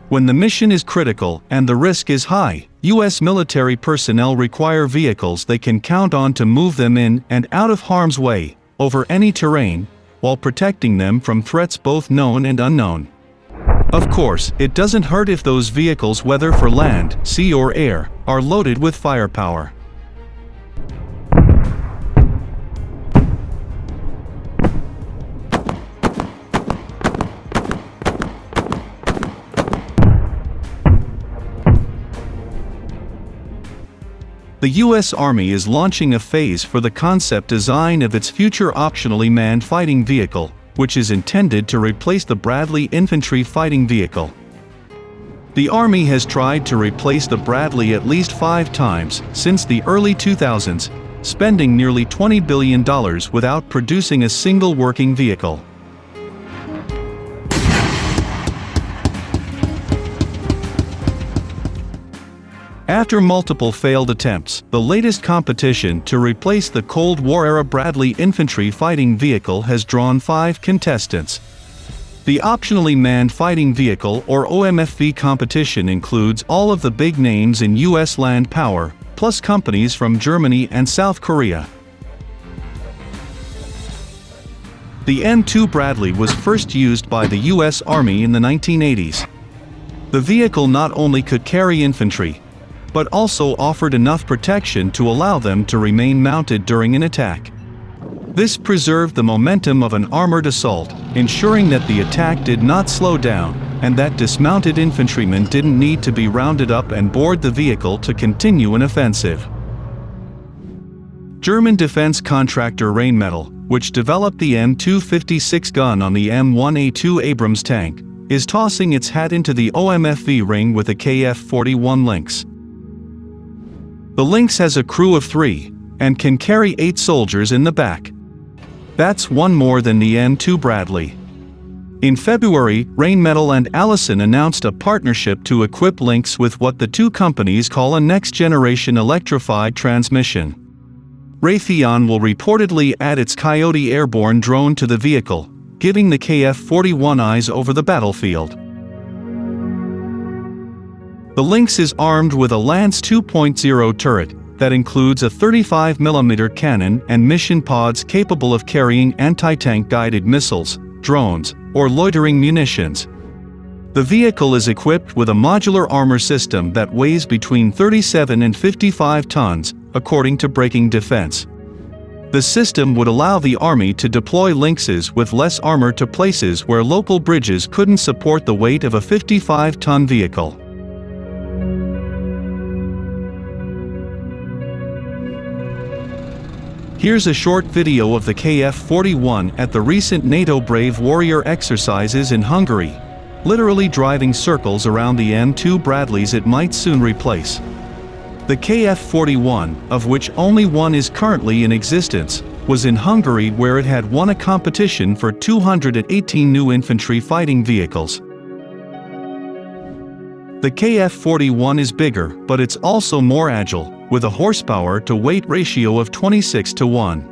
When the mission is critical and the risk is high, U.S. military personnel require vehicles they can count on to move them in and out of harm's way, over any terrain, while protecting them from threats both known and unknown. Of course, it doesn't hurt if those vehicles, whether for land, sea or air, are loaded with firepower. The U.S. Army is launching a phase for the concept design of its future optionally manned fighting vehicle, which is intended to replace the Bradley infantry fighting vehicle. The Army has tried to replace the Bradley at least 5 times since the early 2000s, spending nearly $20 billion without producing a single working vehicle. After multiple failed attempts, the latest competition to replace the Cold War-era Bradley infantry fighting vehicle has drawn 5 contestants. The Optionally Manned Fighting Vehicle, or OMFV competition, includes all of the big names in U.S. land power, plus companies from Germany and South Korea. The M2 Bradley was first used by the U.S. Army in the 1980s. The vehicle not only could carry infantry, but also offered enough protection to allow them to remain mounted during an attack. This preserved the momentum of an armored assault, ensuring that the attack did not slow down, and that dismounted infantrymen didn't need to be rounded up and board the vehicle to continue an offensive. German defense contractor Rheinmetall, which developed the M256 gun on the M1A2 Abrams tank, is tossing its hat into the OMFV ring with the KF-41 Lynx. The Lynx has a crew of 3, and can carry 8 soldiers in the back. That's one more than the M2 Bradley. In February, Rheinmetall and Allison announced a partnership to equip Lynx with what the two companies call a next-generation electrified transmission. Raytheon will reportedly add its Coyote airborne drone to the vehicle, giving the KF-41 eyes over the battlefield. The Lynx is armed with a Lance 2.0 turret that includes a 35mm cannon and mission pods capable of carrying anti-tank guided missiles, drones, or loitering munitions. The vehicle is equipped with a modular armor system that weighs between 37 and 55 tons, according to Breaking Defense. The system would allow the Army to deploy Lynxes with less armor to places where local bridges couldn't support the weight of a 55-ton vehicle. Here's a short video of the KF-41 at the recent NATO Brave Warrior exercises in Hungary, literally driving circles around the M2 Bradleys it might soon replace. The KF-41, of which only one is currently in existence, was in Hungary, where it had won a competition for 218 new infantry fighting vehicles. The KF-41 is bigger, but it's also more agile, with a horsepower-to-weight ratio of 26:1.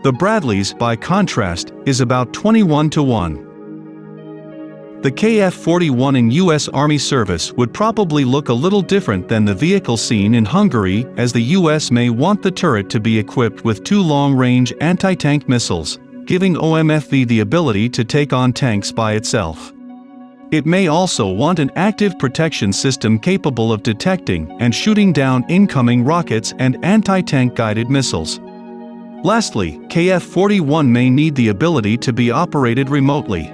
The Bradleys, by contrast, is about 21:1. The KF-41 in U.S. Army service would probably look a little different than the vehicle seen in Hungary, as the U.S. may want the turret to be equipped with 2 long-range anti-tank missiles, giving OMFV the ability to take on tanks by itself. It may also want an active protection system capable of detecting and shooting down incoming rockets and anti-tank guided missiles. Lastly, KF-41 may need the ability to be operated remotely.